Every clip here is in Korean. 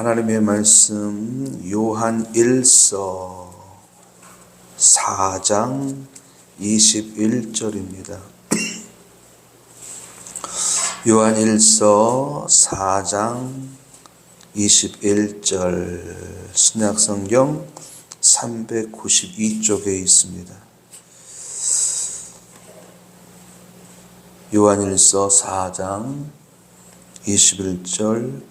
하나님의 말씀 요한 1서 4장 21절입니다. 요한 1서 4장 21절 신약성경 392쪽에 있습니다. 요한 1서 4장 21절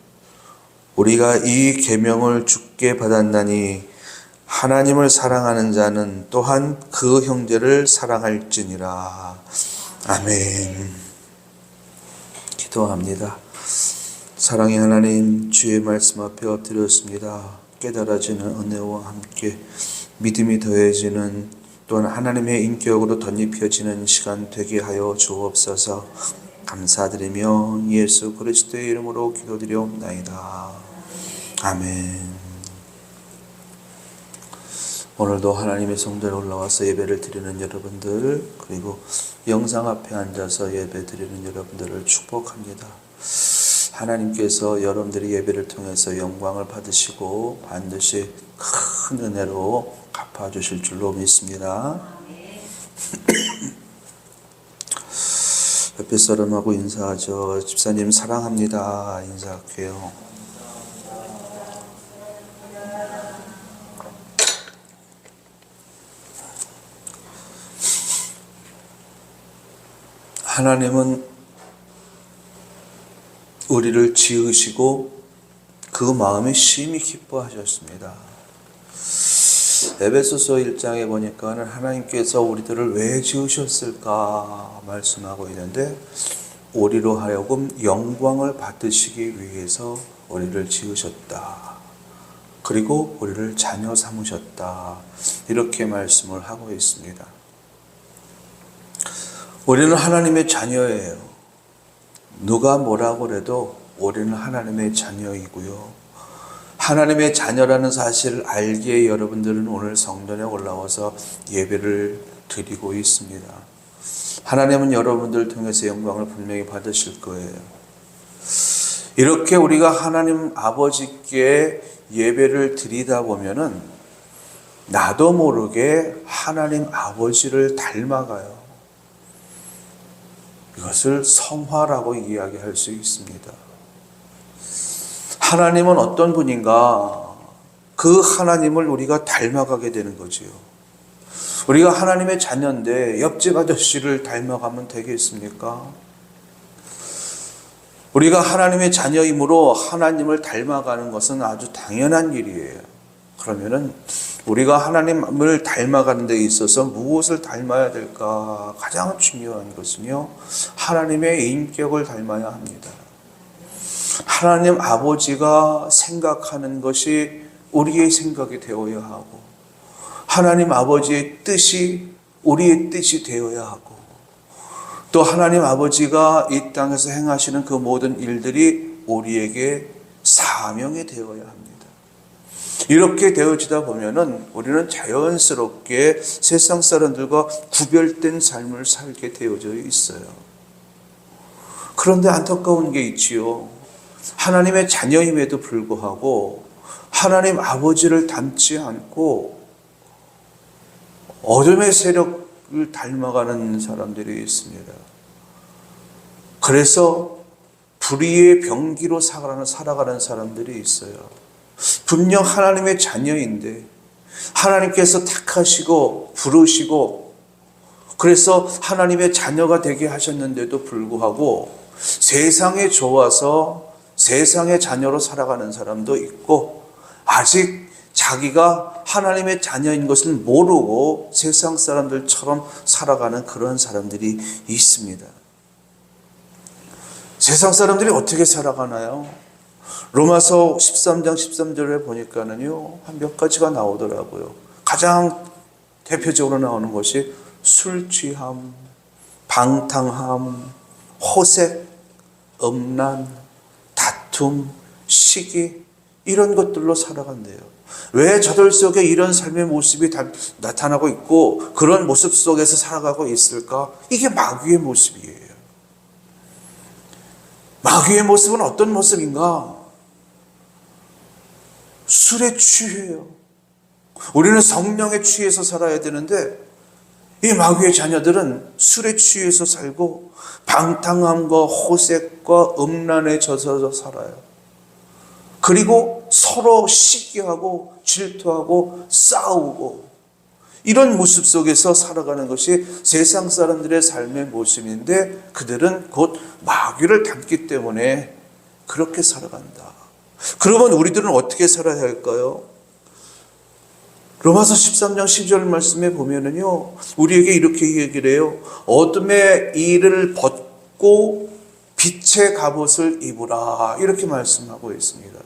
우리가 이 계명을 주께 받았나니 하나님을 사랑하는 자는 또한 그 형제를 사랑할지니라. 아멘. 기도합니다. 사랑의 하나님, 주의 말씀 앞에 엎드렸습니다. 깨달아지는 은혜와 함께 믿음이 더해지는 또한 하나님의 인격으로 덧입혀지는 시간 되게 하여 주옵소서. 감사드리며 예수 그리스도의 이름으로 기도드리옵나이다. 아멘. 오늘도 하나님의 성전에 올라와서 예배를 드리는 여러분들, 그리고 영상 앞에 앉아서 예배 드리는 여러분들을 축복합니다. 하나님께서 여러분들이 예배를 통해서 영광을 받으시고 반드시 큰 은혜로 갚아주실 줄로 믿습니다. 옆에 사람하고 인사하죠. 집사님 사랑합니다. 인사할게요. 하나님은 우리를 지으시고 그 마음에 심히 기뻐하셨습니다. 에베소서 1장에 보니까 하나님께서 우리들을 왜 지으셨을까 말씀하고 있는데, 우리로 하여금 영광을 받으시기 위해서 우리를 지으셨다. 그리고 우리를 자녀 삼으셨다. 이렇게 말씀을 하고 있습니다. 우리는 하나님의 자녀예요. 누가 뭐라고 해도 우리는 하나님의 자녀이고요. 하나님의 자녀라는 사실을 알기에 여러분들은 오늘 성전에 올라와서 예배를 드리고 있습니다. 하나님은 여러분들을 통해서 영광을 분명히 받으실 거예요. 이렇게 우리가 하나님 아버지께 예배를 드리다 보면은 나도 모르게 하나님 아버지를 닮아가요. 이것을 성화라고 이야기할 수 있습니다. 하나님은 어떤 분인가? 그 하나님을 우리가 닮아가게 되는 거지요. 우리가 하나님의 자녀인데 옆집 아저씨를 닮아가면 되겠습니까? 우리가 하나님의 자녀이므로 하나님을 닮아가는 것은 아주 당연한 일이에요. 그러면은 우리가 하나님을 닮아가는 데 있어서 무엇을 닮아야 될까? 가장 중요한 것은요, 하나님의 인격을 닮아야 합니다. 하나님 아버지가 생각하는 것이 우리의 생각이 되어야 하고, 하나님 아버지의 뜻이 우리의 뜻이 되어야 하고, 또 하나님 아버지가 이 땅에서 행하시는 그 모든 일들이 우리에게 사명이 되어야 합니다. 이렇게 되어지다 보면은 우리는 자연스럽게 세상 사람들과 구별된 삶을 살게 되어져 있어요. 그런데 안타까운 게 있지요. 하나님의 자녀임에도 불구하고 하나님 아버지를 닮지 않고 어둠의 세력을 닮아가는 사람들이 있습니다. 그래서 불의의 병기로 살아가는 사람들이 있어요. 분명 하나님의 자녀인데 하나님께서 택하시고 부르시고 그래서 하나님의 자녀가 되게 하셨는데도 불구하고 세상에 좋아서 세상의 자녀로 살아가는 사람도 있고, 아직 자기가 하나님의 자녀인 것을 모르고 세상 사람들처럼 살아가는 그런 사람들이 있습니다. 세상 사람들이 어떻게 살아가나요? 로마서 13장 13절에 보니까는요, 한 몇 가지가 나오더라고요. 가장 대표적으로 나오는 것이 술 취함, 방탕함, 호색, 음란, 다툼, 시기, 이런 것들로 살아간대요. 왜 저들 속에 이런 삶의 모습이 나타나고 있고 그런 모습 속에서 살아가고 있을까? 이게 마귀의 모습이에요. 마귀의 모습은 어떤 모습인가? 술에 취해요. 우리는 성령에 취해서 살아야 되는데 이 마귀의 자녀들은 술에 취해서 살고 방탕함과 호색과 음란에 젖어서 살아요. 그리고 서로 시기하고 질투하고 싸우고 이런 모습 속에서 살아가는 것이 세상 사람들의 삶의 모습인데 그들은 곧 마귀를 닮기 때문에 그렇게 살아간다. 그러면 우리들은 어떻게 살아야 할까요? 로마서 13장 10절 말씀에 보면은요, 우리에게 이렇게 얘기를 해요. 어둠의 일을 벗고 빛의 갑옷을 입으라. 이렇게 말씀하고 있습니다.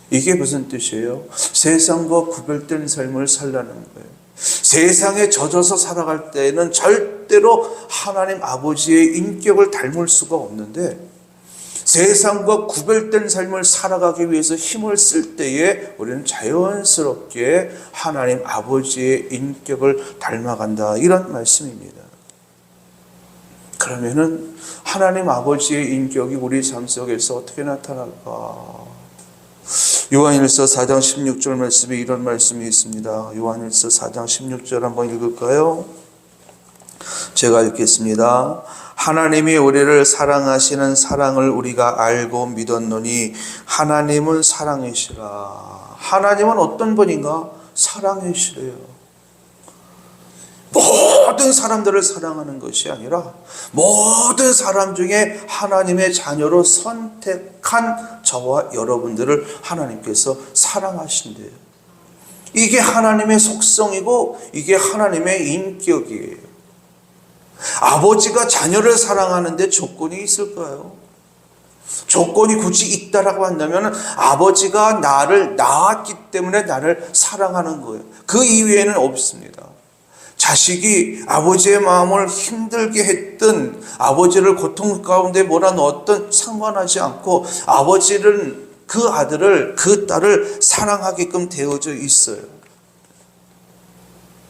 이게 무슨 뜻이에요? 세상과 구별된 삶을 살라는 거예요. 세상에 젖어서 살아갈 때에는 절대로 하나님 아버지의 인격을 닮을 수가 없는데 세상과 구별된 삶을 살아가기 위해서 힘을 쓸 때에 우리는 자연스럽게 하나님 아버지의 인격을 닮아간다. 이런 말씀입니다. 그러면은 하나님 아버지의 인격이 우리 삶 속에서 어떻게 나타날까? 요한일서 4장 16절 말씀에 이런 말씀이 있습니다. 요한일서 4장 16절 한번 읽을까요? 제가 읽겠습니다. 하나님이 우리를 사랑하시는 사랑을 우리가 알고 믿었노니 하나님은 사랑이시라. 하나님은 어떤 분인가? 사랑이시래요. 모든 사람들을 사랑하는 것이 아니라 모든 사람 중에 하나님의 자녀로 선택한 저와 여러분들을 하나님께서 사랑하신대요. 이게 하나님의 속성이고 이게 하나님의 인격이에요. 아버지가 자녀를 사랑하는데 조건이 있을까요? 조건이 굳이 있다라고 한다면 아버지가 나를 낳았기 때문에 나를 사랑하는 거예요. 그 이외에는 없습니다. 자식이 아버지의 마음을 힘들게 했든 아버지를 고통 가운데 몰아넣었든 상관하지 않고 아버지는 그 아들을 그 딸을 사랑하게끔 되어져 있어요.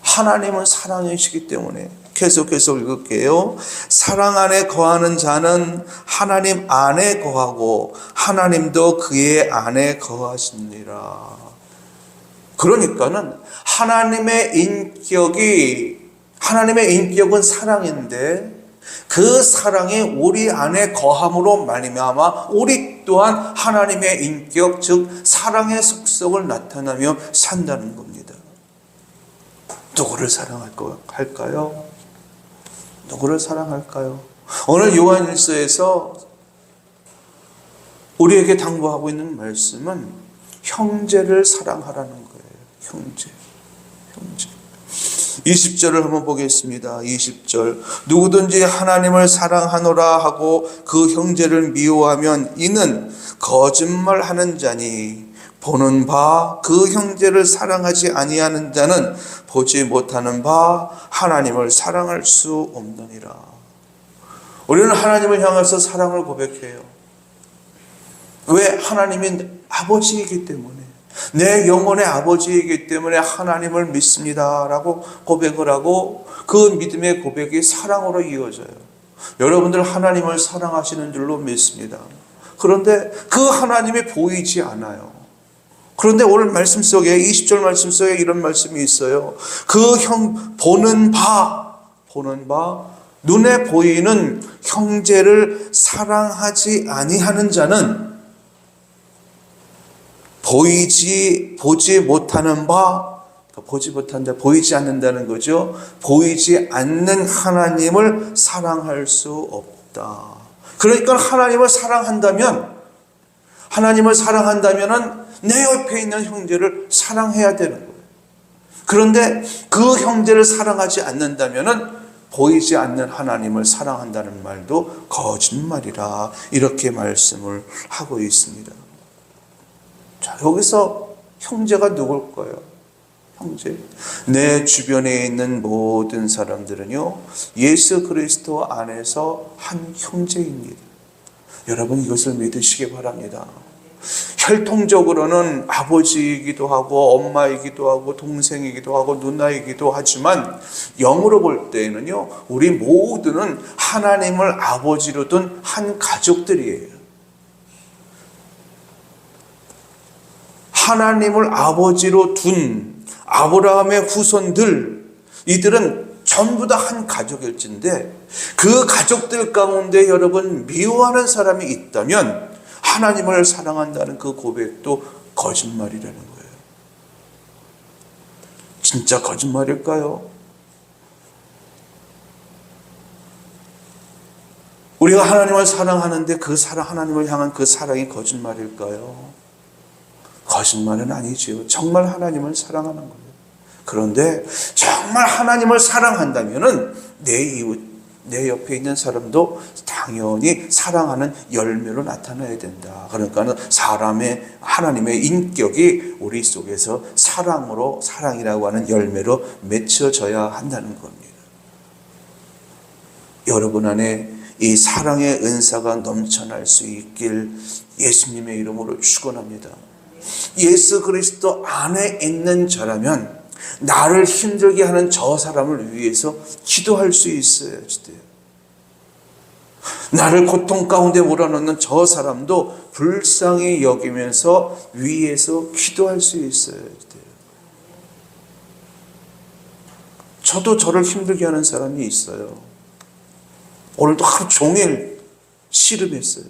하나님은 사랑이시기 때문에 계속해서 읽을게요. 사랑 안에 거하는 자는 하나님 안에 거하고 하나님도 그의 안에 거하시니라. 그러니까는 하나님의 인격은 사랑인데 그 사랑이 우리 안에 거함으로 말미암아 우리 또한 하나님의 인격 즉 사랑의 속성을 나타나며 산다는 겁니다. 누구를 사랑할까요? 누구를 사랑할까요? 오늘 요한일서에서 우리에게 당부하고 있는 말씀은 형제를 사랑하라는 거예요. 형제. 20절을 한번 보겠습니다. 20절. 누구든지 하나님을 사랑하노라 하고 그 형제를 미워하면 이는 거짓말하는 자니 보는 바 그 형제를 사랑하지 아니하는 자는 보지 못하는 바 하나님을 사랑할 수 없느니라. 우리는 하나님을 향해서 사랑을 고백해요. 왜? 하나님이 아버지이기 때문에, 내 영혼의 아버지이기 때문에 하나님을 믿습니다 라고 고백을 하고 그 믿음의 고백이 사랑으로 이어져요. 여러분들 하나님을 사랑하시는 줄로 믿습니다. 그런데 그 하나님이 보이지 않아요. 그런데 오늘 말씀 속에 20절 말씀 속에 이런 말씀이 있어요. 보는 바 눈에 보이는 형제를 사랑하지 아니하는 자는 보지 못하는 바, 보이지 않는다는 거죠. 보이지 않는 하나님을 사랑할 수 없다. 그러니까 하나님을 사랑한다면은 내 옆에 있는 형제를 사랑해야 되는 거예요. 그런데 그 형제를 사랑하지 않는다면은 보이지 않는 하나님을 사랑한다는 말도 거짓말이라 이렇게 말씀을 하고 있습니다. 자, 여기서 형제가 누굴까요? 형제. 내 주변에 있는 모든 사람들은요, 예수 그리스도 안에서 한 형제입니다. 여러분 이것을 믿으시기 바랍니다. 혈통적으로는 아버지이기도 하고 엄마이기도 하고 동생이기도 하고 누나이기도 하지만 영으로 볼 때에는요, 우리 모두는 하나님을 아버지로 둔 한 가족들이에요. 하나님을 아버지로 둔 아브라함의 후손들, 이들은 전부 다 한 가족일진데 그 가족들 가운데 여러분 미워하는 사람이 있다면 하나님을 사랑한다는 그 고백도 거짓말이라는 거예요. 진짜 거짓말일까요? 우리가 하나님을 사랑하는데 그 사랑, 하나님을 향한 그 사랑이 거짓말일까요? 거짓말은 아니지요. 정말 하나님을 사랑하는 거예요. 그런데 정말 하나님을 사랑한다면은 내 이웃, 내 옆에 있는 사람도 당연히 사랑하는 열매로 나타나야 된다. 그러니까 사람의, 하나님의 인격이 우리 속에서 사랑으로, 사랑이라고 하는 열매로 맺혀져야 한다는 겁니다. 여러분 안에 이 사랑의 은사가 넘쳐날 수 있길 예수님의 이름으로 축원합니다. 예수 그리스도 안에 있는 자라면 나를 힘들게 하는 저 사람을 위해서 기도할 수 있어야 돼요. 나를 고통 가운데 몰아넣는 저 사람도 불쌍히 여기면서 위에서 기도할 수 있어야 돼요. 저도 저를 힘들게 하는 사람이 있어요. 오늘도 하루 종일 씨름했어요.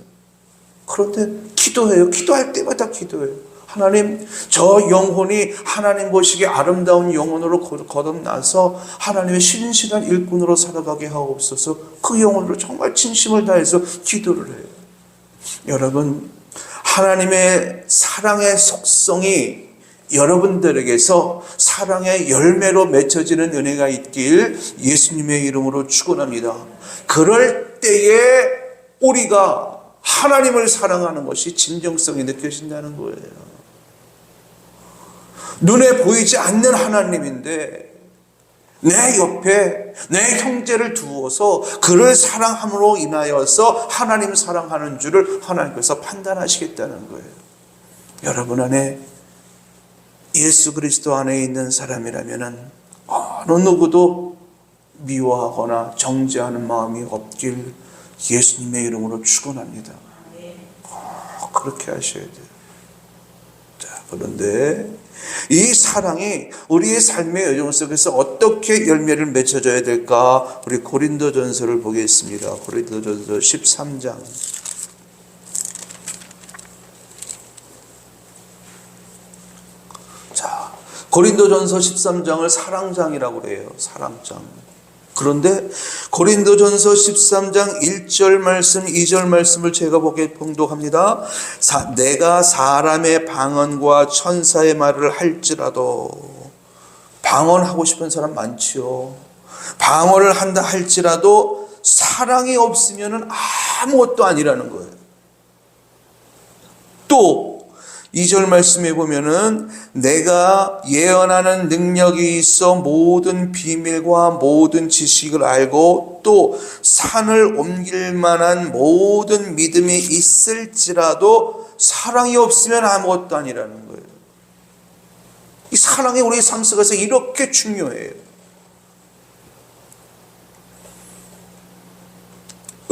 그런데 기도해요. 기도할 때마다 기도해요. 하나님, 저 영혼이 하나님 보시기에 아름다운 영혼으로 거듭나서 하나님의 신실한 일꾼으로 살아가게 하옵소서. 그 영혼으로 정말 진심을 다해서 기도를 해요. 여러분, 하나님의 사랑의 속성이 여러분들에게서 사랑의 열매로 맺혀지는 은혜가 있길 예수님의 이름으로 축원합니다. 그럴 때에 우리가 하나님을 사랑하는 것이 진정성이 느껴진다는 거예요. 눈에 보이지 않는 하나님인데 내 옆에 내 형제를 두어서 그를 사랑함으로 인하여서 하나님 사랑하는 줄을 하나님께서 판단하시겠다는 거예요. 여러분 안에 예수 그리스도 안에 있는 사람이라면 어느 누구도 미워하거나 정죄하는 마음이 없길 예수님의 이름으로 축원합니다. 그렇게 하셔야 돼요. 자, 그런데 이 사랑이 우리의 삶의 여정 속에서 어떻게 열매를 맺혀져야 될까? 우리 고린도전서를 보겠습니다. 고린도전서 13장. 자, 고린도전서 13장을 사랑장이라고 해요. 사랑장. 그런데 고린도전서 13장 1절 말씀, 2절 말씀을 제가 보게 봉독합니다. 내가 사람의 방언과 천사의 말을 할지라도, 방언하고 싶은 사람 많지요. 방언을 한다 할지라도 사랑이 없으면 아무것도 아니라는 거예요. 또 2절 말씀에 보면은 내가 예언하는 능력이 있어 모든 비밀과 모든 지식을 알고 또 산을 옮길 만한 모든 믿음이 있을지라도 사랑이 없으면 아무것도 아니라는 거예요. 이 사랑이 우리 삶 속에서 이렇게 중요해요.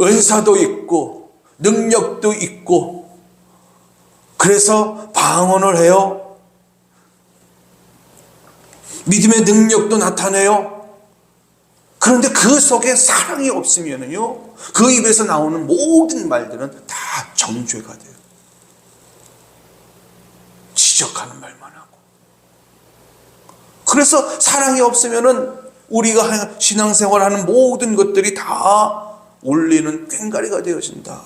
은사도 있고 능력도 있고 그래서 방언을 해요. 믿음의 능력도 나타내요. 그런데 그 속에 사랑이 없으면요, 그 입에서 나오는 모든 말들은 다 정죄가 돼요. 지적하는 말만 하고. 그래서 사랑이 없으면은 우리가 신앙생활하는 모든 것들이 다 올리는 꽹가리가 되어진다.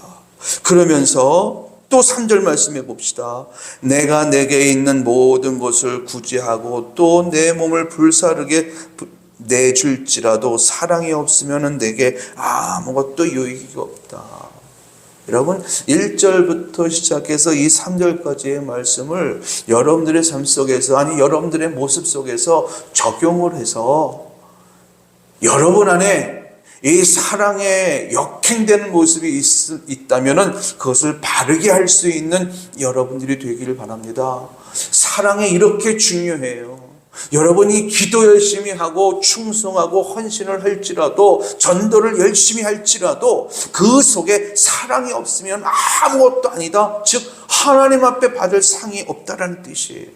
그러면서 또 3절 말씀해 봅시다. 내가 내게 있는 모든 것을 구제하고 또 내 몸을 불사르게 내줄지라도 사랑이 없으면 내게 아무것도 유익이 없다. 여러분 1절부터 시작해서 이 3절까지의 말씀을 여러분들의 삶 속에서, 아니 여러분들의 모습 속에서 적용을 해서 여러분 안에 이 사랑에 역행되는 모습이 있다면 그것을 바르게 할 수 있는 여러분들이 되기를 바랍니다. 사랑이 이렇게 중요해요. 여러분이 기도 열심히 하고 충성하고 헌신을 할지라도, 전도를 열심히 할지라도 그 속에 사랑이 없으면 아무것도 아니다. 즉 하나님 앞에 받을 상이 없다라는 뜻이에요.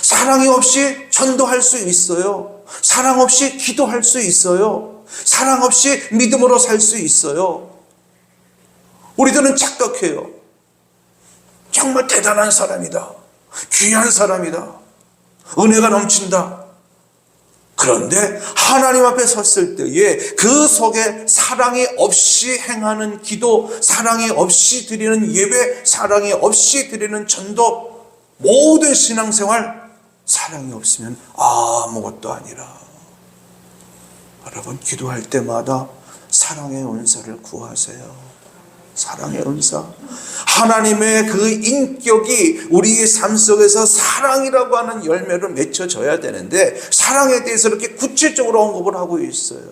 사랑이 없이 전도할 수 있어요. 사랑 없이 기도할 수 있어요. 사랑 없이 믿음으로 살 수 있어요. 우리들은 착각해요. 정말 대단한 사람이다. 귀한 사람이다. 은혜가 넘친다. 그런데 하나님 앞에 섰을 때에 그 속에 사랑이 없이 행하는 기도, 사랑이 없이 드리는 예배, 사랑이 없이 드리는 전도, 모든 신앙생활, 사랑이 없으면 아무것도 아니라. 여러분, 기도할 때마다 사랑의 은사를 구하세요. 사랑의 은사. 하나님의 그 인격이 우리의 삶 속에서 사랑이라고 하는 열매로 맺혀져야 되는데, 사랑에 대해서 이렇게 구체적으로 언급을 하고 있어요.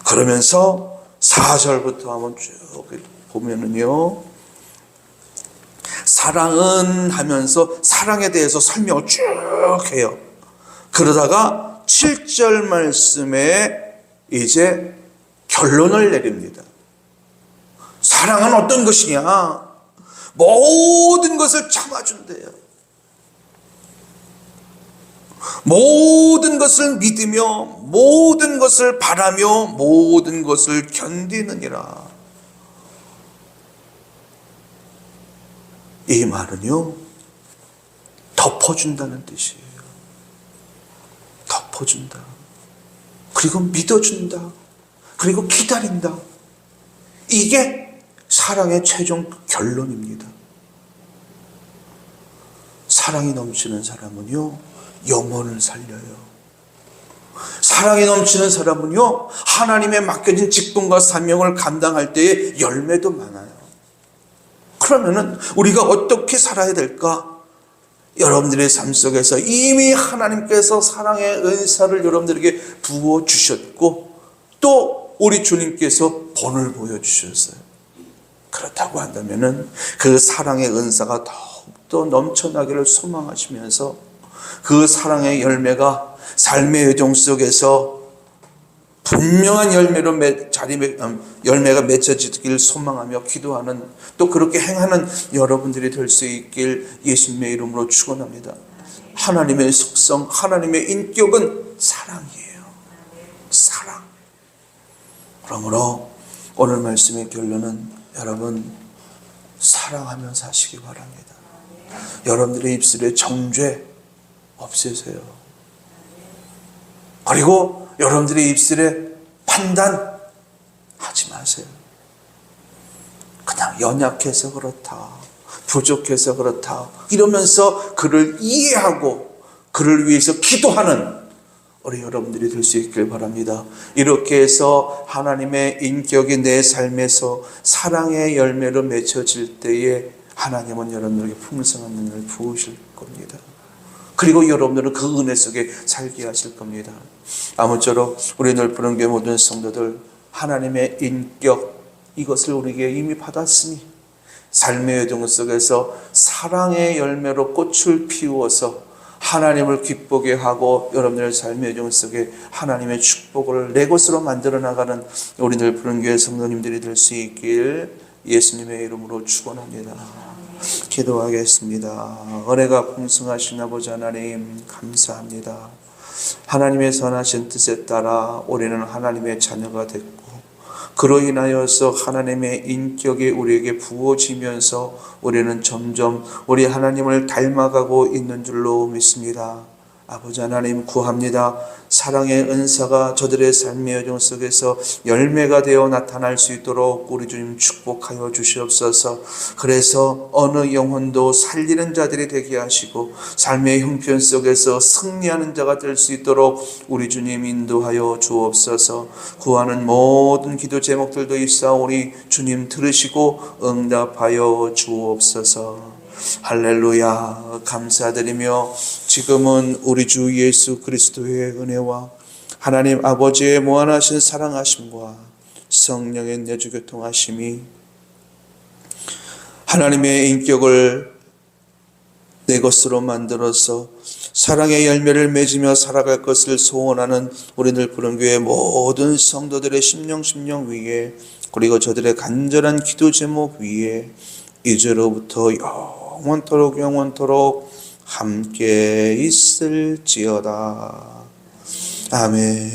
그러면서 4절부터 한번 쭉 보면은요, 사랑은 하면서 사랑에 대해서 설명을 쭉 해요. 그러다가 7절 말씀에 이제 결론을 내립니다. 사랑은 어떤 것이냐? 모든 것을 참아준대요. 모든 것을 믿으며, 모든 것을 바라며, 모든 것을 견디느니라. 이 말은요, 덮어준다는 뜻이에요. 덮어준다. 그리고 믿어준다. 그리고 기다린다. 이게 사랑의 최종 결론입니다. 사랑이 넘치는 사람은요, 영혼을 살려요. 사랑이 넘치는 사람은요, 하나님의 맡겨진 직분과 사명을 감당할 때에 열매도 많아요. 그러면은 우리가 어떻게 살아야 될까? 여러분들의 삶 속에서 이미 하나님께서 사랑의 은사를 여러분들에게 부어주셨고, 또 우리 주님께서 본을 보여주셨어요. 그렇다고 한다면은 그 사랑의 은사가 더욱더 넘쳐나기를 소망하시면서 그 사랑의 열매가 삶의 여정 속에서 분명한 열매가 맺혀지길 소망하며 기도하는, 또 그렇게 행하는 여러분들이 될 수 있길 예수님의 이름으로 축원합니다. 하나님의 속성, 하나님의 인격은 사랑이에요. 사랑. 그러므로 오늘 말씀의 결론은 여러분, 사랑하며 사시기 바랍니다. 여러분들의 입술에 정죄 없애세요. 그리고 여러분들의 입술에 판단하지 마세요. 그냥 연약해서 그렇다, 부족해서 그렇다 이러면서 그를 이해하고 그를 위해서 기도하는 우리 여러분들이 될 수 있길 바랍니다. 이렇게 해서 하나님의 인격이 내 삶에서 사랑의 열매로 맺혀질 때에 하나님은 여러분들에게 풍성한 은혜를 부으실 겁니다. 그리고 여러분들은 그 은혜 속에 살게 하실 겁니다. 아무쪼록 우리 넓은 교회 모든 성도들, 하나님의 인격, 이것을 우리에게 이미 받았으니 삶의 여정 속에서 사랑의 열매로 꽃을 피우어서 하나님을 기쁘게 하고 여러분들의 삶의 여정 속에 하나님의 축복을 내 것으로 만들어 나가는 우리 넓은 교회 성도님들이 될 수 있길 예수님의 이름으로 축원합니다. 기도하겠습니다. 은혜가 풍성하신 아버지 하나님, 감사합니다. 하나님의 선하신 뜻에 따라 우리는 하나님의 자녀가 됐고, 그로 인하여서 하나님의 인격이 우리에게 부어지면서 우리는 점점 우리 하나님을 닮아가고 있는 줄로 믿습니다. 아버지 하나님, 구합니다. 사랑의 은사가 저들의 삶의 여정 속에서 열매가 되어 나타날 수 있도록 우리 주님 축복하여 주시옵소서. 그래서 어느 영혼도 살리는 자들이 되게 하시고 삶의 형편 속에서 승리하는 자가 될 수 있도록 우리 주님 인도하여 주옵소서. 구하는 모든 기도 제목들도 있사오니 주님 들으시고 응답하여 주옵소서. 할렐루야. 감사드리며 지금은 우리 주 예수 그리스도의 은혜와 하나님 아버지의 무한하신 사랑하심과 성령의 내주교통하심이 하나님의 인격을 내 것으로 만들어서 사랑의 열매를 맺으며 살아갈 것을 소원하는 우리들 푸른교회 모든 성도들의 심령 위에, 그리고 저들의 간절한 기도 제목 위에 이제로부터 영원토록 함께 있을지어다. 아멘.